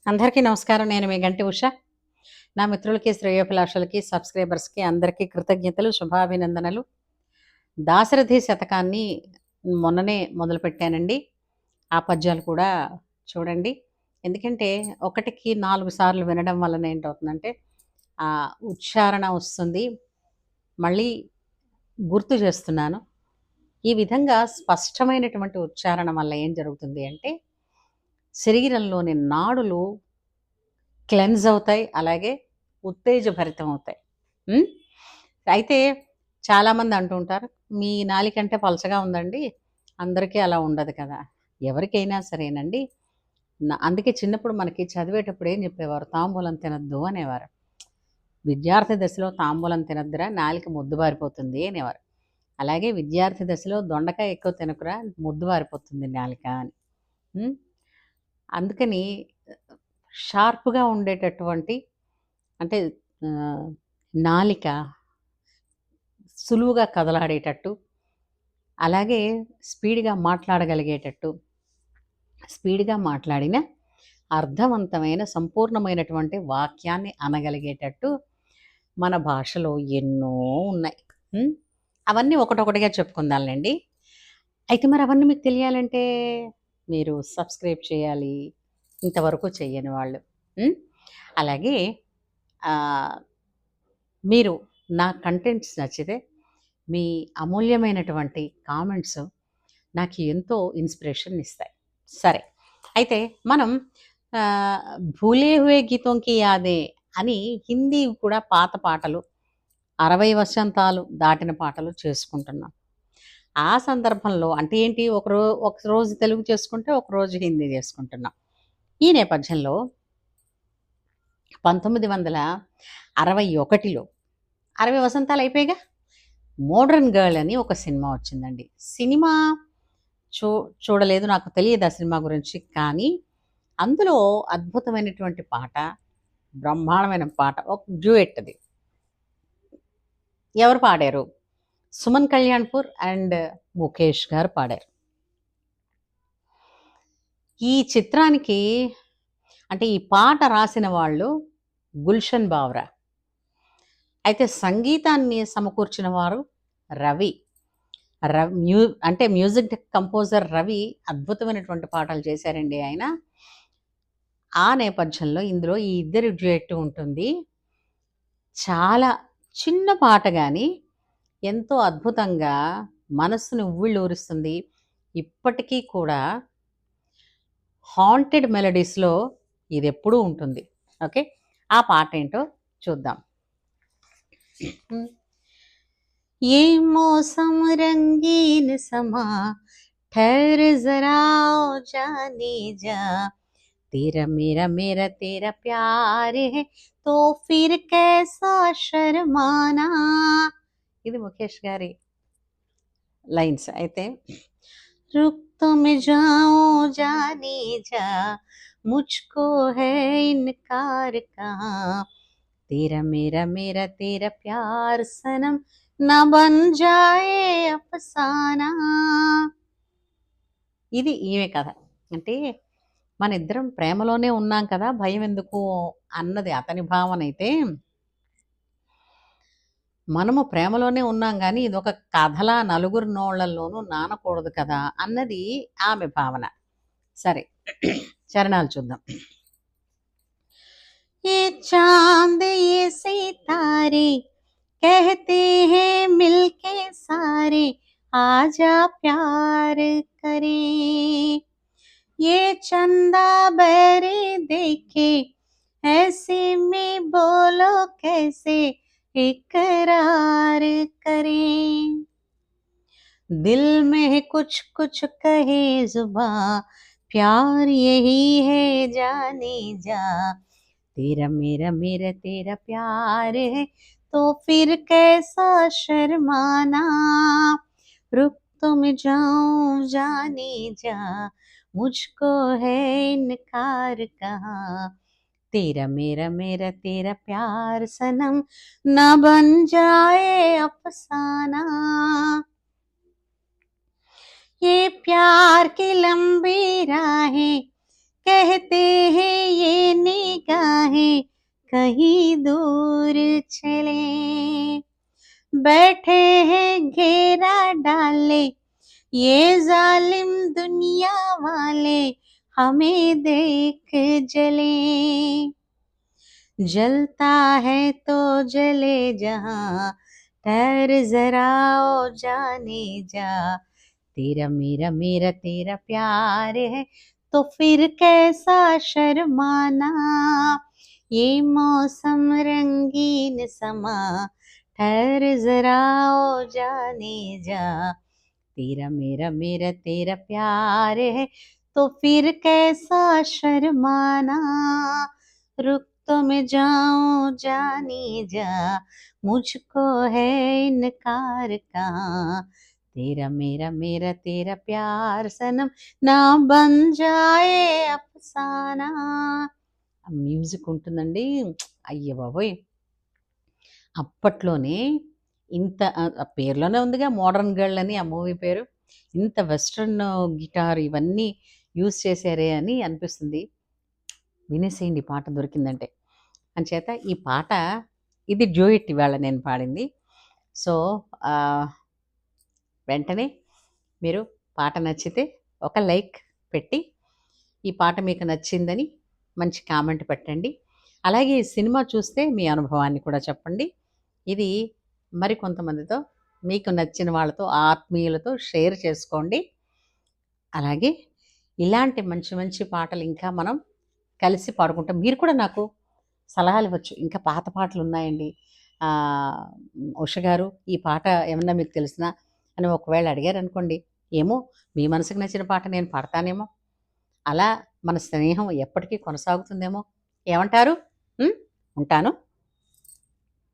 అందరికీ నమస్కారం. నేను మీ గంటి ఉష. నా మిత్రులకి, శ్రేయోభిలాషులకి, సబ్స్క్రైబర్స్‌కి అందరికీ కృతజ్ఞతలు, శుభాభినందనలు. దాశరథి శతకాన్ని మొన్ననే మొదలుపెట్టానండి. ఆ పద్యాలు కూడా చూడండి. ఎందుకంటే ఒకటికి 4 సార్లు వినడం వలన ఏంటవుతుందంటే ఉచ్చారణ వస్తుంది. మళ్ళీ గుర్తు చేస్తున్నాను. ఈ విధంగా స్పష్టమైనటువంటి ఉచ్చారణ వల్ల ఏం జరుగుతుంది అంటే శరీరంలోని నాడులు క్లెన్స్ అవుతాయి. అలాగే ఉత్తేజభరితం అవుతాయి. హ్మ్. అయితే చాలామంది అంటూ ఉంటారు, "మీ నాలికంటే పలచగా ఉందండి. అందరికీ అలా ఉండదు కదా!" ఎవరికైనా సరేనండి. అందుకే చిన్నప్పుడు మనకి చదివేటప్పుడు ఏం చెప్పేవారు, "తాంబూలం తినొద్దు" అనేవారు. "విద్యార్థి దశలో తాంబూలం తినొద్దురా, నాలిక మొద్దుబారిపోతుంది" అనేవారు. అలాగే విద్యార్థి దశలో దొండకాయ ఎక్కువ తినకురా, మొద్దుబారిపోతుంది నాలిక అని. హ్మ్. అందుకని షార్ప్‌గా ఉండేటటువంటి అంటే నాలిక సులువుగా కదలాడేటట్టు, అలాగే స్పీడ్‌గా మాట్లాడగలిగేటట్టు, స్పీడ్‌గా మాట్లాడిన అర్థవంతమైన, సంపూర్ణమైనటువంటి వాక్యాన్ని అనగలిగేటట్టు మన భాషలో ఎన్నో ఉన్నాయి. హ్మ్. అవన్నీ ఒకటొకటిగా చెప్పుకుందాంలెండి. అయితే మరి అవన్నీ మీకు తెలియాలంటే మీరు సబ్స్క్రైబ్ చేయాలి. ఇంతవరకు చెయ్యని వాళ్ళు. హ్మ్. అలాగే ఆహ్, మీరు నా కంటెంట్స్ నచ్చితే మీ అమూల్యమైనటువంటి కామెంట్స్ నాకు ఎంతో ఇన్స్పిరేషన్ ఇస్తాయి. సరే, అయితే మనం 'భూలే హుయే గీతోం కి యాదే' అని హిందీ కూడా పాత పాటలు 60 వసంతాలు దాటిన పాటలు చేసుకుంటున్నాం. ఆ సందర్భంలో అంటే ఏంటి, ఒకరోజు తెలుగు చేసుకుంటే, ఒకరోజు హిందీ చేసుకుంటున్నాం. ఈ నేపథ్యంలో 1961లో 60 వసంతాలు అయిపోయాయిగా, 'మోడర్న్ గర్ల్' అని ఒక సినిమా వచ్చిందండి. సినిమా చూ చూడలేదు. నాకు తెలియదు ఆ సినిమా గురించి. కానీ అందులో అద్భుతమైనటువంటి పాట, బ్రహ్మాండమైన పాట. ఒక డ్యూయెట్ అది. ఎవరు పాడారు? సుమన్ కళ్యాణ్‌పూర్ అండ్ ముఖేష్ గారు పాడారు. ఈ చిత్రానికి అంటే ఈ పాట రాసిన వాళ్ళు గుల్షన్ బావ్రా. అయితే సంగీతాన్ని సమకూర్చిన వారు రవి. అంటే మ్యూజిక్ కంపోజర్ రవి అద్భుతమైనటువంటి పాటలు చేశారండి ఆయన. ఆ నేపథ్యంలో ఇందులో ఈ ఇద్దరి డ్యూయెట్ ఉంటుంది. చాలా చిన్న పాట గాని ఎంతో అద్భుతంగా మనస్సుని ఉవ్విళ్ళూరుస్తుంది. ఇప్పటికీ కూడా హాంటెడ్ మెలోడీస్‌లో ఇదెప్పుడూ ఉంటుంది. ఓకే. ఆ పాటేంటో చూద్దాం. ये मौसम रंगीन समा ठहर जरा ओ जाने जा तेरा मेरा मेरा तेरा प्यार है तो फिर कैसा शर्माना. ఇది ముఖేష్ గారి లైన్స్. అయితే रुक तो मैं जाऊं जाने जा मुझको है इनकार कहाँ तेरा मेरा मेरा तेरा प्यार सनम నా బన్ జాయే అఫసానా. ఇది ఈమె కథ. అంటే మనిద్దరం ప్రేమలోనే ఉన్నాం కదా, భయం ఎందుకు అన్నది అతని భావనైతే, మనము ప్రేమలోనే ఉన్నాం గానీ ఇదొక కథలా నలుగురు నోళ్ళల్లోనూ నానకూడదు కదా అన్నది ఆమె భావన. సరే, చరణాలు చూద్దాం. ఏ చాంద్ ఏ సితారే कहते हैं मिलके सारे आजा प्यार करें ये चंदा बैरे देखे ऐसे में बोलो कैसे इकरार करें दिल में कुछ कुछ कहे जुबां प्यार यही है जाने जा तेरा मेरा मेरा तेरा प्यार है तो फिर कैसा शर्माना रुक तो मैं जाऊं जाने जा मुझको है इनकार कहाँ तेरा मेरा मेरा तेरा प्यार सनम न बन जाए अफसाना. ये प्यार की लंबी राहें कहते हैं ये कहीं दूर चले, बैठे हैं घेरा डाले ये जालिम दुनिया वाले, हमें देख जले। जलता है तो जले जहां, ठहर जरा ओ जाने जा, तेरा मेरा मेरा तेरा प्यार है तो फिर कैसा शर्माना, ये मौसम रंगीन समा, ठहर जरा ओ जाने जा, तेरा मेरा मेरा तेरा प्यार है तो फिर कैसा शर्माना, रुक तो मैं जाऊं जाने जा, मुझको है इनकार का, तेरा मेरा मेरा तेरा प्यार सनम నా బన్ జాయే అఫ్సానా. మ్యూజిక్ ఉంటుందండి. అయ్య బాబోయ్! అప్పట్లోనే ఇంత ఆ పేరులోనే ఉందిగా 'మోడర్న్ గర్ల్' అని ఆ మూవీ పేరు. ఇంత వెస్టర్న్ గిటార్ ఇవన్నీ యూజ్ చేశారే అని అనిపిస్తుంది. వినేసేయండి పాట దొరికిందంటే. అంచేత ఈ పాట ఇది డ్యూయెట్ ఇవాళ నేను పాడింది. సో, వెంటనే మీరు పాట నచ్చితే ఒక లైక్ పెట్టి, ఈ పాట మీకు నచ్చిందని మంచి కామెంట్ పెట్టండి. అలాగే ఈ సినిమా చూస్తే మీ అనుభవాన్ని కూడా చెప్పండి. ఇది మరికొంతమందితో మీకు నచ్చిన వాళ్ళతో, ఆత్మీయులతో షేర్ చేసుకోండి. అలాగే ఇలాంటి మంచి మంచి పాటలు ఇంకా మనం కలిసి పాడుకుంటాం. మీరు కూడా నాకు సలహాలు ఇవ్వచ్చు. ఇంకా పాత పాటలు ఉన్నాయండి. ఉష గారు ఈ పాట ఏమన్నా మీకు తెలిసినా అని ఒకవేళ అడిగారనుకోండి, ఏమో మీ మనసుకు నచ్చిన పాట నేను పాడతానేమో. అలా మన స్నేహం ఎప్పటికీ కొనసాగుతుందేమో. ఏమంటారు? ఉంటాను.